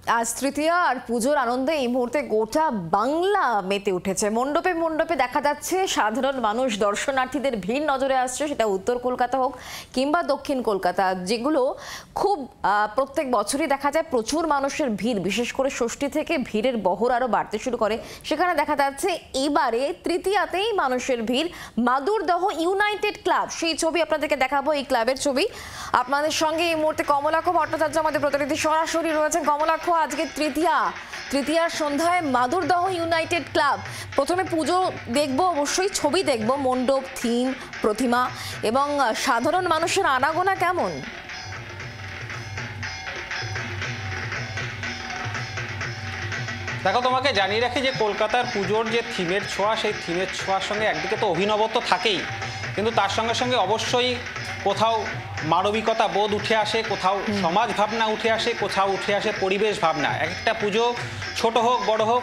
আজ তৃতীয়া আর পুজোর আনন্দে এই মুহূর্তে গোটা বাংলা মেতে উঠেছে। মণ্ডপে মণ্ডপে দেখা যাচ্ছে সাধারণ মানুষ, দর্শনার্থীদের ভিড় নজরে আসছে, সেটা উত্তর কলকাতা হোক কিংবা দক্ষিণ কলকাতা, যেগুলো খুব প্রত্যেক বছরই দেখা যায় প্রচুর মানুষের ভিড়, বিশেষ করে ষষ্ঠী থেকে ভিড়ের বহর আরও বাড়তে শুরু করে। সেখানে দেখা যাচ্ছে এবারে তৃতীয়াতেই মানুষের ভিড়। মাদুরদহ ইউনাইটেড ক্লাব, সেই ছবি আপনাদেরকে দেখাবো, এই ক্লাবের ছবি। আপনাদের সঙ্গে এই মুহূর্তে কমলাক্ষ ভট্টাচার্য আমাদের প্রতিনিধি সরাসরি রয়েছেন। কমলাক্ষ, আজকে তৃতীয়ার সন্ধ্যায় মাদুরদহ ইউনাইটেড ক্লাব, প্রথমে পুজো দেখবো, অবশ্যই ছবি দেখবো, মণ্ডপ, থিম, প্রতিমা এবং সাধারণ মানুষের আনাগোনা কেমন? দেখো, তোমাকে জানিয়ে রাখি যে কলকাতার পুজোর যে থিমের ছোঁয়া, সেই থিমের ছোঁয়ার সঙ্গে একদিকে তো অভিনবত্ব থাকেই, কিন্তু তার সঙ্গে সঙ্গে অবশ্যই কোথাও মানবিকতা বোধ উঠে আসে, কোথাও সমাজ ভাবনা উঠে আসে, কোথাও উঠে আসে পরিবেশ ভাবনা। একটা পুজো ছোট হোক বড় হোক,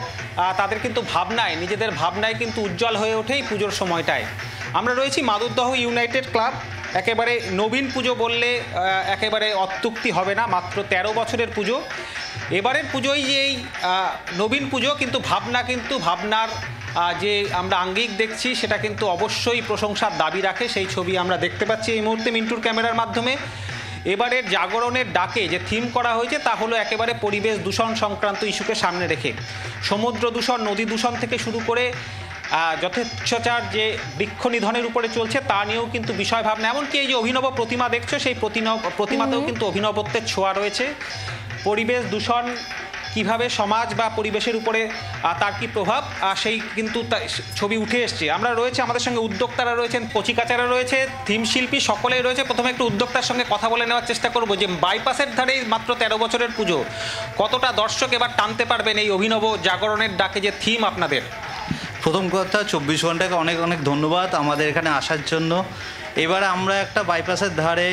তাদের কিন্তু ভাবনায়, নিজেদের ভাবনায় কিন্তু উজ্জ্বল হয়ে ওঠেই পুজোর সময়টায়। আমরা রয়েছি মাদুরদহ ইউনাইটেড ক্লাব। একেবারে নবীন পুজো বললে একেবারে অত্যুক্তি হবে না, মাত্র 13 বছরের পুজো। এবারের পুজোই যে এই নবীন পুজো, কিন্তু ভাবনার যে আমরা আঙ্গিক দেখছি সেটা কিন্তু অবশ্যই প্রশংসার দাবি রাখে। সেই ছবি আমরা দেখতে পাচ্ছি এই মুহূর্তে মিন্টুর ক্যামেরার মাধ্যমে। এবারের জাগরণের ডাকে যে থিম করা হয়েছে তা হলো একেবারে পরিবেশ দূষণ সংক্রান্ত ইস্যুকে সামনে রেখে সমুদ্র দূষণ, নদী দূষণ থেকে শুরু করে যথেচ্ছাচার যে বৃক্ষ নিধনের উপরে চলছে তা নিয়েও কিন্তু বিষয় ভাবনা। এমনকি এই যে অভিনব প্রতিমা দেখছো, সেই প্রতিমাতেও কিন্তু অভিনবত্বের ছোঁয়া রয়েছে। পরিবেশ দূষণ কিভাবে সমাজ বা পরিবেশের উপরে তার কি প্রভাব, সেই কিন্তু ছবি উঠে এসছে। আমরা রয়েছে, আমাদের সঙ্গে উদ্যোক্তারা রয়েছেন, কচিকাচারা রয়েছে, থিম শিল্পী সকলেই রয়েছে। প্রথমে একটু উদ্যোক্তার সঙ্গে কথা বলে নেওয়ার চেষ্টা করব যে বাইপাসের ধারেই মাত্র 13 বছরের পুজো, কতটা দর্শক এবার টানতে পারবেন এই অভিনব জাগরণের ডাকে যে থিম আপনাদের? প্রথম কথা, 24 ঘন্টাকে অনেক অনেক ধন্যবাদ আমাদের এখানে আসার জন্য। এবারে আমরা একটা বাইপাসের ধারে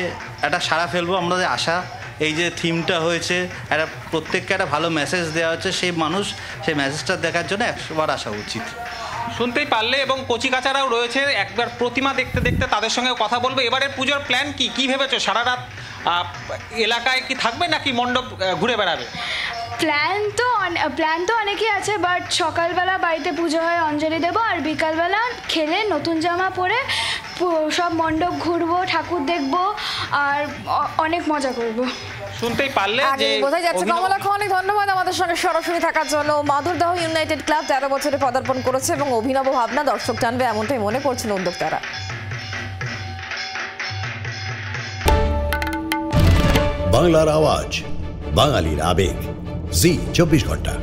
একটা সাড়া ফেলবো, আমাদের আশা এই যে থিমটা হয়েছে, একটা প্রত্যেককে একটা ভালো মেসেজ দেওয়া হচ্ছে, সেই মানুষ সেই মেসেজটা দেখার জন্য 100 বার আসা উচিত। শুনতেই পারলে, এবং কচিকাচারাও রয়েছে, একবার প্রতিমা দেখতে দেখতে তাদের সঙ্গে কথা বলবো। এবারের পুজোর প্ল্যান কি ভেবেছো? সারা রাত এলাকায় কি থাকবে নাকি মণ্ডপ ঘুরে বেড়াবে? প্ল্যান তো অনেকই আছে, বাট সকালবেলা বাড়িতে পুজো হয়, অঞ্জলি দেবো, আর বিকালবেলা খেলে নতুন জামা পরে সব মণ্ডপ ঘুরবো, ঠাকুর দেখবো আর অনেক মজা করবো। শুনতেই পারলে যে বোঝা যাচ্ছে। কমলাক্ষ, অনেক ধন্যবাদ আমাদের সঙ্গে সরাসরি থাকার জন্য। মাদুরদহ ইউনাইটেড ক্লাব 13 বছরে পদার্পণ করেছে এবং অভিনব ভাবনা দর্শক টানবে, এমনটাই মনে করছেন উদ্যোক্তারা। বাংলার আওয়াজ, বাঙালির আবেগ, জি 24 ঘন্টা।